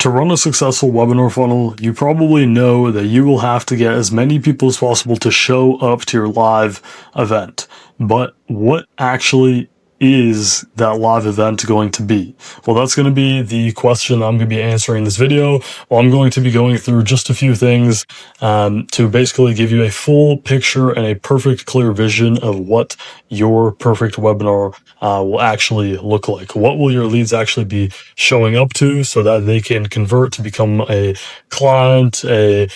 To run a successful webinar funnel, you probably know that you will have to get as many people as possible to show up to your live event. But what actually is that live event going to be? Well, that's going to be the question I'm going to be answering in this video. Well, I'm going to be going through just a few things to basically give you a full picture and a perfect, clear vision of what your perfect webinar will actually look like. What will your leads actually be showing up to so that they can convert to become a client, a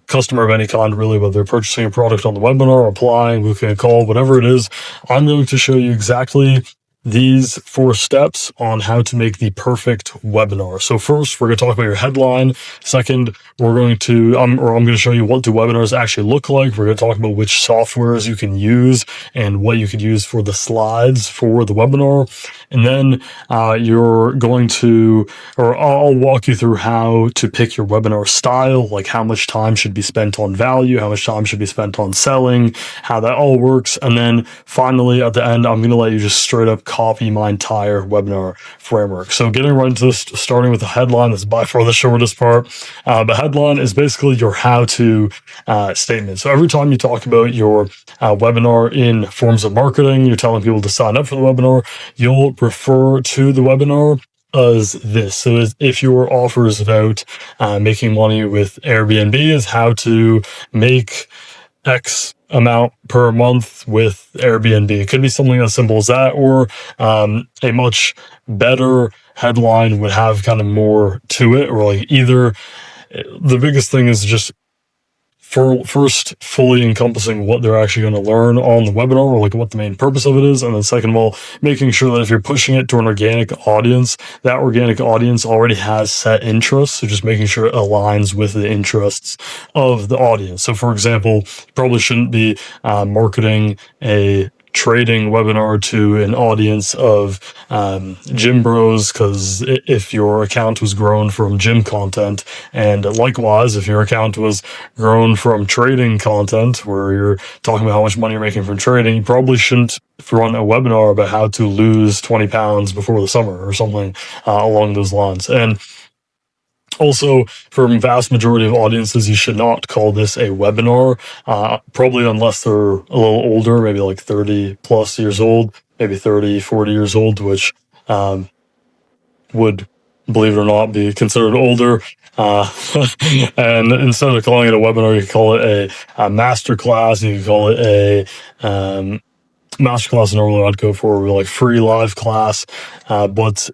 customer of any kind, really, whether they're purchasing a product on the webinar, applying, booking a call, whatever it is. I'm going to show you exactly these 4 steps on how to make the perfect webinar. So first, we're going to talk about your headline. Second, I'm going to show you what do webinars actually look like. We're going to talk about which softwares you can use and what you could use for the slides for the webinar. And then I'll walk you through how to pick your webinar style, like how much time should be spent on value, how much time should be spent on selling, how that all works. And then finally, at the end, I'm going to let you just straight up copy my entire webinar framework. So getting right into this, starting with the headline, that's by far the shortest part. The headline is basically your how-to statement. So every time you talk about your webinar in forms of marketing, you're telling people to sign up for the webinar, you'll refer to the webinar as this. So if your offer is about making money with Airbnb, is how to make X amount per month with Airbnb. It could be something as simple as that, or a much better headline would have kind of more to it, or like either the biggest thing is just first fully encompassing what they're actually going to learn on the webinar, or like what the main purpose of it is. And then second of all, making sure that if you're pushing it to an organic audience, that organic audience already has set interests. So just making sure it aligns with the interests of the audience. So for example, you probably shouldn't be marketing a trading webinar to an audience of gym bros, because if your account was grown from gym content, and likewise if your account was grown from trading content where you're talking about how much money you're making from trading, you probably shouldn't run a webinar about how to lose 20 pounds before the summer or something along those lines. And also, for a vast majority of audiences, you should not call this a webinar, probably unless they're a little older, maybe like 30 plus years old, maybe 30, 40 years old, which would, believe it or not, be considered older. And instead of calling it a webinar, you can call it a masterclass. You can call it a masterclass. Normally I'd go for like free live class, but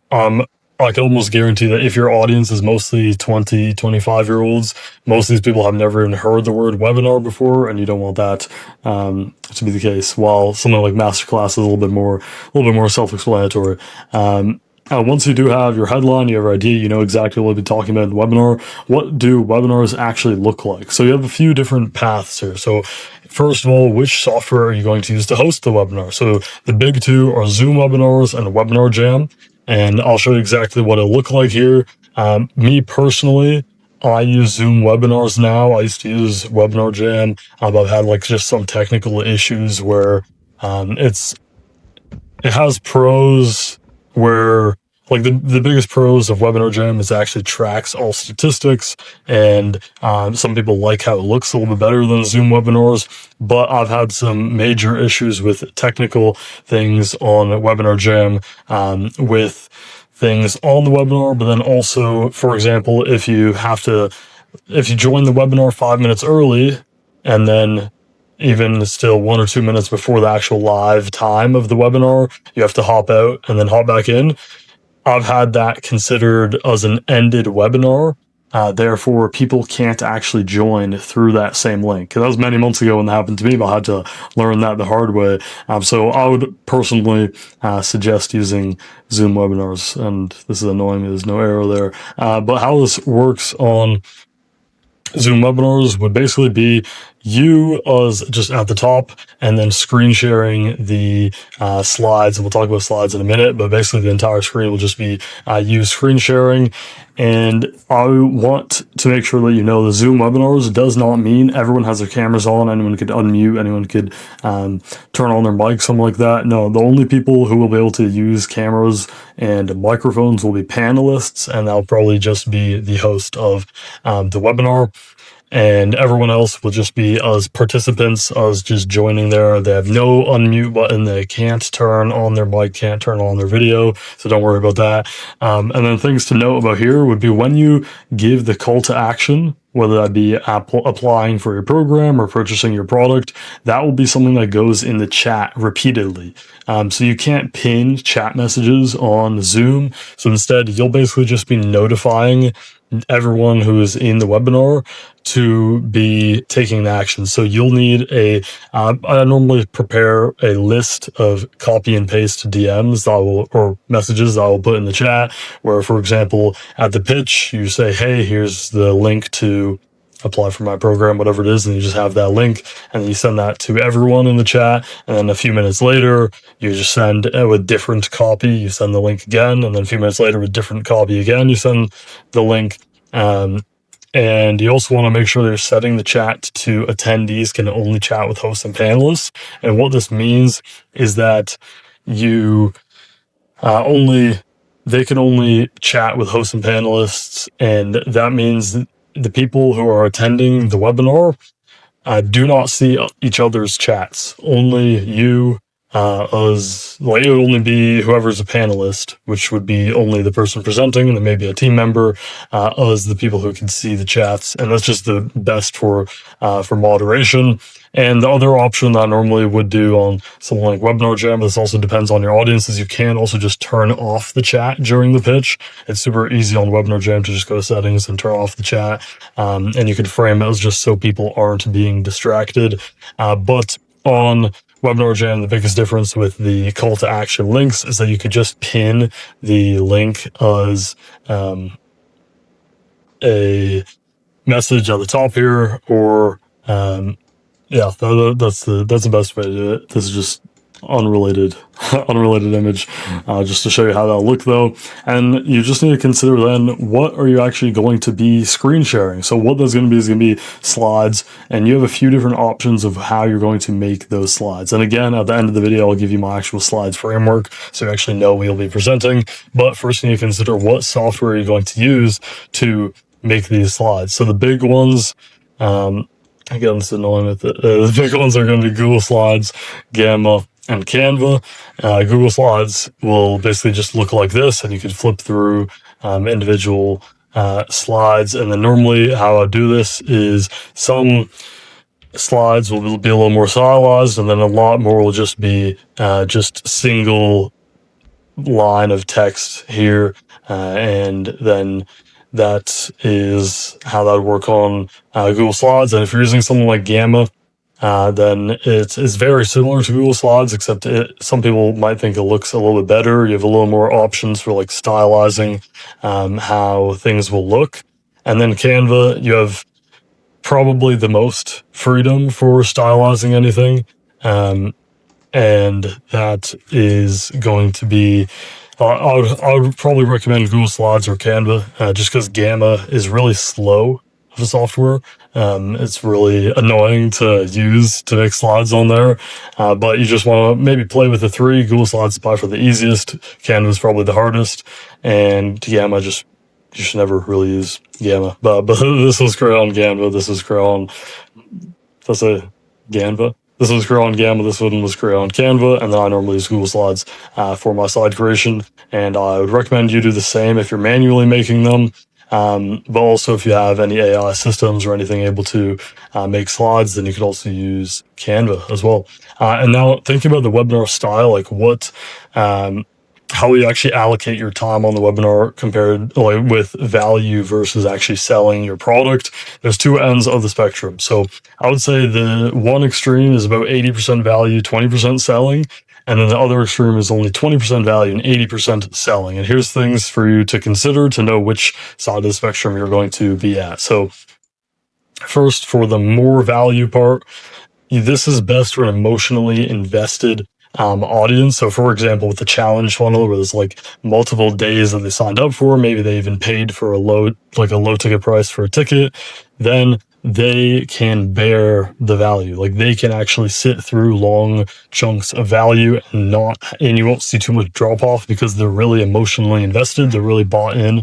I can almost guarantee that if your audience is mostly 20, 25-year-olds, most of these people have never even heard the word webinar before, and you don't want that to be the case. While something like masterclass is a little bit more self-explanatory. Once you do have your headline, you have your idea, you know exactly what we'll be talking about in the webinar. What do webinars actually look like? So you have a few different paths here. So first of all, which software are you going to use to host the webinar? So the big two are Zoom webinars and Webinar Jam. And I'll show you exactly what it'll look like here. Me personally, I use Zoom webinars now. I used to use Webinar Jam, but I've had like just some technical issues where it has pros where, like, the biggest pros of Webinar Jam is it actually tracks all statistics, and some people like how it looks a little bit better than Zoom webinars, but I've had some major issues with technical things on Webinar Jam, with things on the webinar, but then also, for example, if you join the webinar 5 minutes early, and then even still 1 or 2 minutes before the actual live time of the webinar, you have to hop out and then hop back in. I've had that considered as an ended webinar. Therefore, people can't actually join through that same link. That was many months ago when that happened to me, but I had to learn that the hard way. So I would personally suggest using Zoom webinars. And this is annoying me, there's no arrow there. But how this works on Zoom webinars would basically be you as just at the top, and then screen sharing the slides. And we'll talk about slides in a minute, but basically the entire screen will just be you screen sharing. And I want to make sure that you know the Zoom webinars does not mean everyone has their cameras on, anyone could unmute, anyone could turn on their mic, something like that. No, the only people who will be able to use cameras and microphones will be panelists, and that'll probably just be the host of the webinar. And everyone else will just be as participants, as just joining there. They have no unmute button. They can't turn on their mic, can't turn on their video. So don't worry about that. And then things to note about here would be when you give the call to action, whether that be applying for your program or purchasing your product, that will be something that goes in the chat repeatedly. So you can't pin chat messages on Zoom. So instead, you'll basically just be notifying everyone who is in the webinar to be taking the action. So you'll need I normally prepare a list of copy and paste DMs or messages that I will put in the chat, where, for example, at the pitch, you say, hey, here's the link to apply for my program, whatever it is, and you just have that link, and you send that to everyone in the chat. And then a few minutes later, you just send with different copy, you send the link again, and then a few minutes later with different copy again, you send the link. And you also want to make sure they're setting the chat to attendees can only chat with hosts and panelists. And what this means is that you they can only chat with hosts and panelists, and that means the people who are attending the webinar do not see each other's chats. Only you, it would only be whoever's a panelist, which would be only the person presenting, and then maybe a team member, as the people who can see the chats. And that's just the best for moderation. And the other option that I normally would do on something like Webinar Jam, this also depends on your audience, is you can also just turn off the chat during the pitch. It's super easy on Webinar Jam to just go to settings and turn off the chat. And you can frame it as just so people aren't being distracted. But on Webinar Jam, the biggest difference with the call to action links is that you could just pin the link as a message at the top here, or yeah, that's the best way to do it. This is just unrelated image, just to show you how that'll look though. And you just need to consider then, what are you actually going to be screen sharing? So what that's going to be is going to be slides, and you have a few different options of how you're going to make those slides. And again, at the end of the video, I'll give you my actual slides framework, so you actually know what you'll be presenting. But first you need to consider what software you're going to use to make these slides. So the big ones, again, it's annoying with it. The big ones are going to be Google Slides, Gamma, and Canva. Google Slides will basically just look like this, and you could flip through individual slides. And then normally how I do this is some slides will be a little more stylized, and then a lot more will just be just single line of text here, and then that is how that would work on Google Slides. And if you're using something like Gamma, then it's very similar to Google Slides, except some people might think it looks a little bit better. You have a little more options for like stylizing how things will look. And then Canva, you have probably the most freedom for stylizing anything. And that is going to be, I would probably recommend Google Slides or Canva, just because Gamma is really slow of a software. It's really annoying to use to make slides on there, but you just want to maybe play with the three. Google Slides is by far the easiest. Canva is probably the hardest, and Gamma you should never really use Gamma. But this was created on Canva. This was created on, let's say, Canva. This was created on Gamma, this one was created on Canva, and then I normally use Google Slides for my slide creation. And I would recommend you do the same if you're manually making them. But also if you have any AI systems or anything able to make slides, then you could also use Canva as well. And now thinking about the webinar style, like how you actually allocate your time on the webinar compared with value versus actually selling your product. There's two ends of the spectrum. So I would say the one extreme is about 80% value, 20% selling. And then the other extreme is only 20% value and 80% selling. And here's things for you to consider to know which side of the spectrum you're going to be at. So First, for the more value part, this is best for an emotionally invested audience. So, for example, with the challenge funnel, where there's like multiple days that they signed up for, maybe they even paid for a low ticket price for a ticket, then they can bear the value. Like, they can actually sit through long chunks of value and you won't see too much drop off because they're really emotionally invested. They're really bought in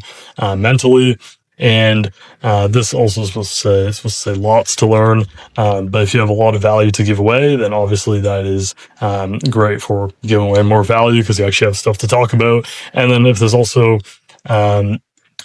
mentally. And this also is supposed to say lots to learn. But if you have a lot of value to give away, then obviously that is great for giving away more value because you actually have stuff to talk about. And then if there's also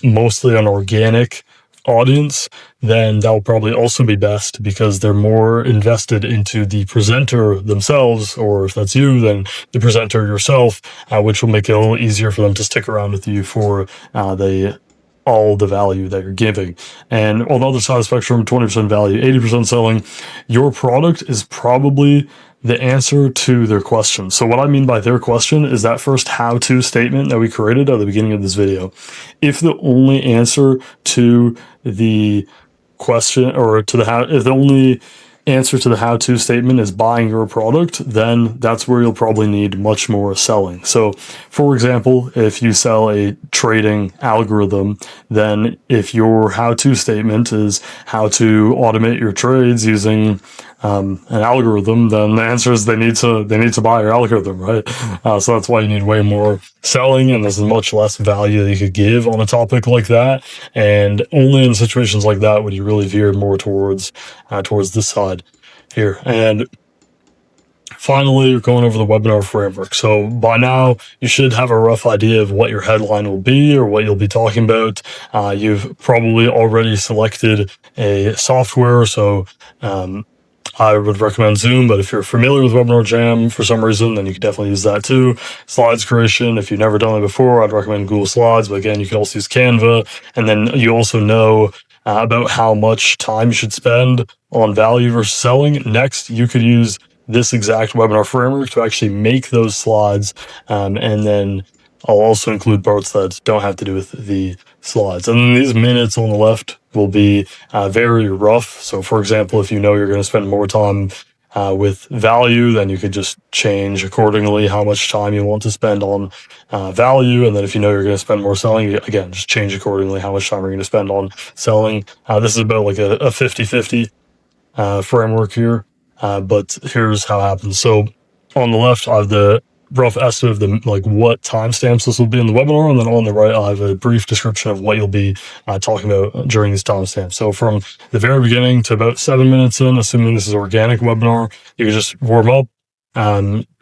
mostly an organic audience, then that will probably also be best because they're more invested into the presenter themselves, or if that's you, then the presenter yourself, which will make it a little easier for them to stick around with you for all the value that you're giving. And on the other side of the spectrum, 20% value, 80% selling, your product is probably the answer to their question. So what I mean by their question is that first how-to statement that we created at the beginning of this video. If the only answer to the question or to the if the only answer to the how-to statement is buying your product, then that's where you'll probably need much more selling. So, for example, if you sell a trading algorithm, then if your how-to statement is how to automate your trades using an algorithm, then the answer is they need to buy your algorithm, right? So that's why you need way more selling, and there's much less value that you could give on a topic like that. And only in situations like that would you really veer more towards this side here. And finally, we're going over the webinar framework. So by now, you should have a rough idea of what your headline will be or what you'll be talking about. You've probably already selected a software, so I would recommend Zoom, but if you're familiar with Webinar Jam for some reason, then you can definitely use that too. Slides creation, if you've never done it before, I'd recommend Google Slides, but again, you can also use Canva. And then you also know about how much time you should spend on value versus selling. Next, you could use this exact webinar framework to actually make those slides, and then I'll also include parts that don't have to do with the slides. And then these minutes on the left will be very rough. So, for example, if you know you're going to spend more time with value, then you could just change accordingly how much time you want to spend on value. And then if you know you're going to spend more selling, again, just change accordingly how much time you're going to spend on selling. This is about like a 50-50 framework here. But here's how it happens. So on the left, I have the rough estimate of the what timestamps this will be in the webinar, and then on the right, I have a brief description of what you'll be talking about during these timestamps. So from the very beginning to about 7 minutes in, assuming this is an organic webinar, you can just warm up.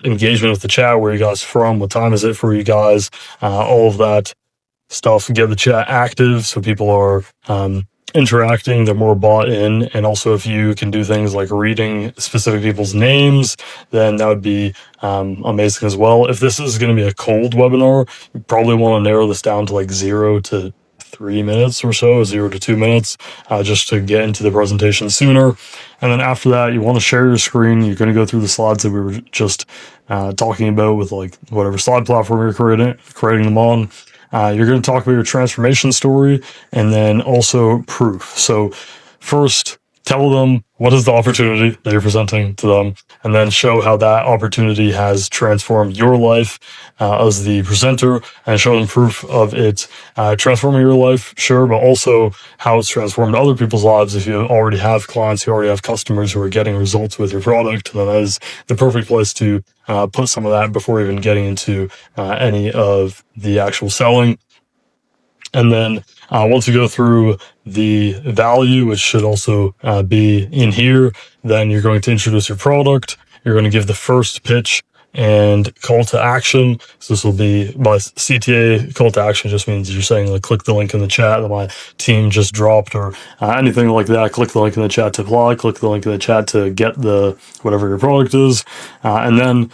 Engagement with the chat, where you guys from, what time is it for you guys, all of that stuff. Get the chat active so people are interacting, they're more bought in. And also, if you can do things like reading specific people's names, then that would be amazing as well. If this is going to be a cold webinar, you probably want to narrow this down to like 0 to 3 minutes or so, 0 to 2 minutes, just to get into the presentation sooner. And then after that, you want to share your screen. You're going to go through the slides that we were just talking about with like whatever slide platform you're creating them on. You're going to talk about your transformation story and then also proof. So first, tell them what is the opportunity that you're presenting to them, and then show how that opportunity has transformed your life as the presenter, and show them proof of it transforming your life, sure, but also how it's transformed other people's lives. If you already have clients, you already have customers who are getting results with your product, then that is the perfect place to put some of that before even getting into any of the actual selling. And then once you go through the value, which should also be in here, then you're going to introduce your product. You're going to give the first pitch and call to action. So this will be by CTA. Call to action just means you're saying like, click the link in the chat that my team just dropped, or anything like that. Click the link in the chat to apply. Click the link in the chat to get the whatever your product is. And then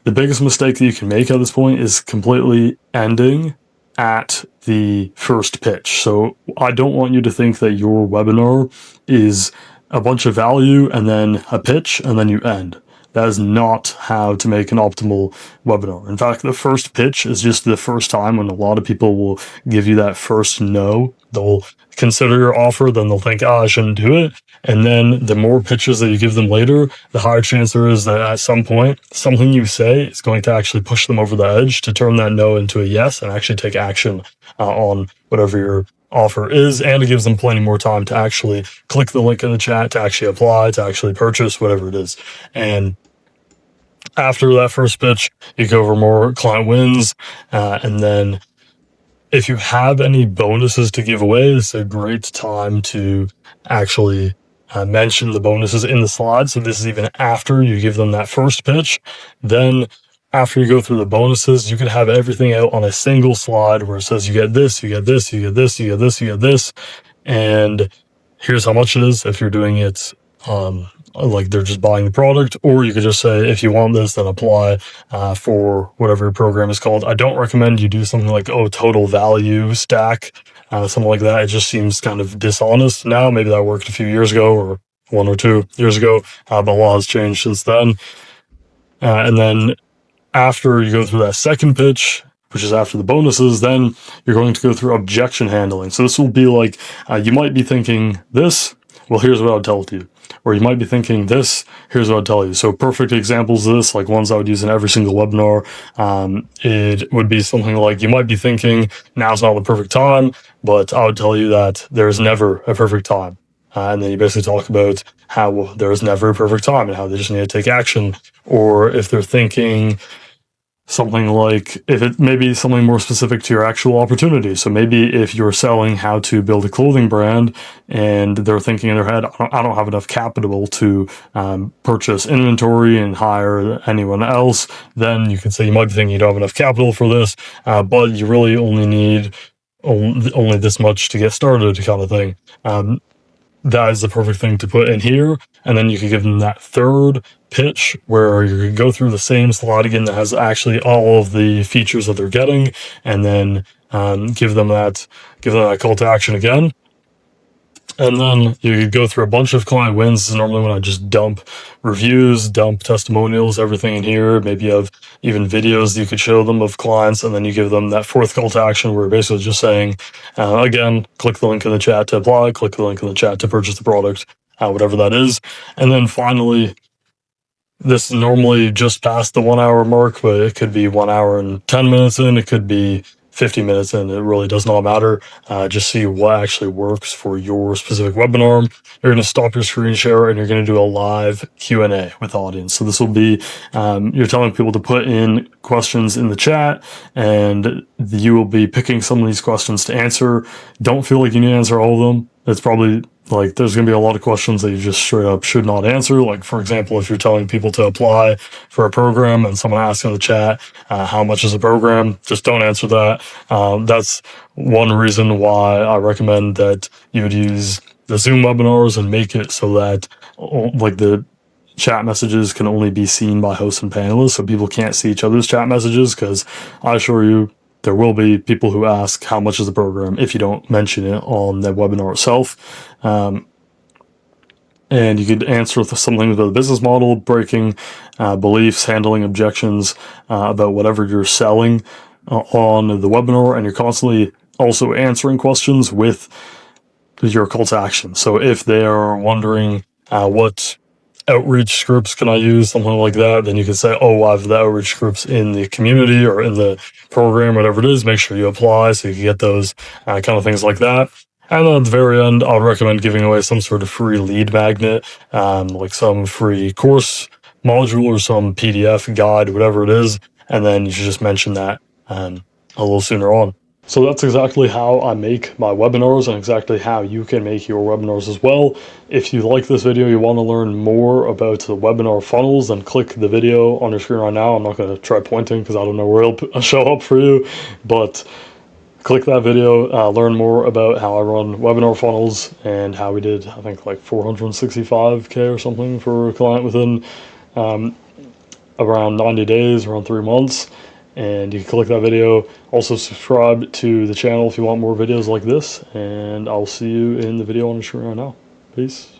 the biggest mistake that you can make at this point is completely ending at the first pitch. So I don't want you to think that your webinar is a bunch of value and then a pitch and then you end. That is not how to make an optimal webinar. In fact, the first pitch is just the first time when a lot of people will give you that first no they'll consider your offer, then they'll think, I shouldn't do it. And then the more pitches that you give them later, the higher chance there is that at some point, something you say is going to actually push them over the edge to turn that no into a yes and actually take action on whatever your offer is. And it gives them plenty more time to actually click the link in the chat, to actually apply, to actually purchase, whatever it is. And after that first pitch, you go over more client wins, and then if you have any bonuses to give away, it's a great time to actually mention the bonuses in the slide. So this is even after you give them that first pitch. Then after you go through the bonuses, you can have everything out on a single slide where it says you get this, you get this, you get this, you get this, you get this, and here's how much it is if you're doing it like they're just buying the product. Or you could just say, if you want this, then apply for whatever your program is called. I don't recommend you do something like, total value stack, something like that. It just seems kind of dishonest now. Maybe that worked a few years ago or 1 or 2 years ago, but law has changed since then. And then after you go through that second pitch, which is after the bonuses, then you're going to go through objection handling. So this will be like, you might be thinking this, well, here's what I would tell you. Or you might be thinking this, here's what I'd tell you. So perfect examples of this, like ones I would use in every single webinar, it would be something like, you might be thinking, now's not the perfect time, but I would tell you that there's never a perfect time. And then you basically talk about how there is never a perfect time and how they just need to take action. Or if they're thinking something like, if it may be something more specific to your actual opportunity. So maybe if you're selling how to build a clothing brand and they're thinking in their head, I don't have enough capital to purchase inventory and hire anyone else, then you can say, you might be thinking you don't have enough capital for this, but you really only need only this much to get started, kind of thing. That is the perfect thing to put in here. And then you can give them that third pitch where you can go through the same slide again that has actually all of the features that they're getting, and then give them that call to action again. And then you could go through a bunch of client wins. This is normally when I just dump reviews, dump testimonials, everything in here. Maybe you have even videos that you could show them of clients, and then you give them that fourth call to action where you're basically just saying, again, click the link in the chat to apply, click the link in the chat to purchase the product, whatever that is. And then finally, this normally just past the 1 hour mark, but it could be 1 hour and 10 minutes in, it could be 50 minutes in, it really does not matter. Just see what actually works for your specific webinar. You're going to stop your screen share and you're going to do a live Q&A with the audience. So this will be, you're telling people to put in questions in the chat, and you will be picking some of these questions to answer. Don't feel like you need to answer all of them. It's probably like there's going to be a lot of questions that you just straight up should not answer. Like, for example, if you're telling people to apply for a program and someone asks in the chat, how much is a program? Just don't answer that. That's one reason why I recommend that you would use the Zoom webinars and make it so that like the chat messages can only be seen by hosts and panelists, so people can't see each other's chat messages, because I assure you, there will be people who ask how much is the program if you don't mention it on the webinar itself. And you could answer with something about the business model, breaking beliefs, handling objections about whatever you're selling on the webinar, and you're constantly also answering questions with your call to action. So if they are wondering what outreach scripts can I use, something like that, then you can say, I have the outreach scripts in the community or in the program, whatever it is. Make sure you apply so you can get those kind of things like that. And then at the very end, I'll recommend giving away some sort of free lead magnet, like some free course module or some PDF guide, whatever it is. And then you should just mention that a little sooner on. So that's exactly how I make my webinars and exactly how you can make your webinars as well. If you like this video, you want to learn more about the webinar funnels, then click the video on your screen right now. I'm not going to try pointing because I don't know where it'll show up for you, but click that video, learn more about how I run webinar funnels and how we did, I think, like 465K or something for a client within around 90 days, around 3 months. And you can click that video. Also subscribe to the channel if you want more videos like this, and I'll see you in the video on the screen right now. Peace.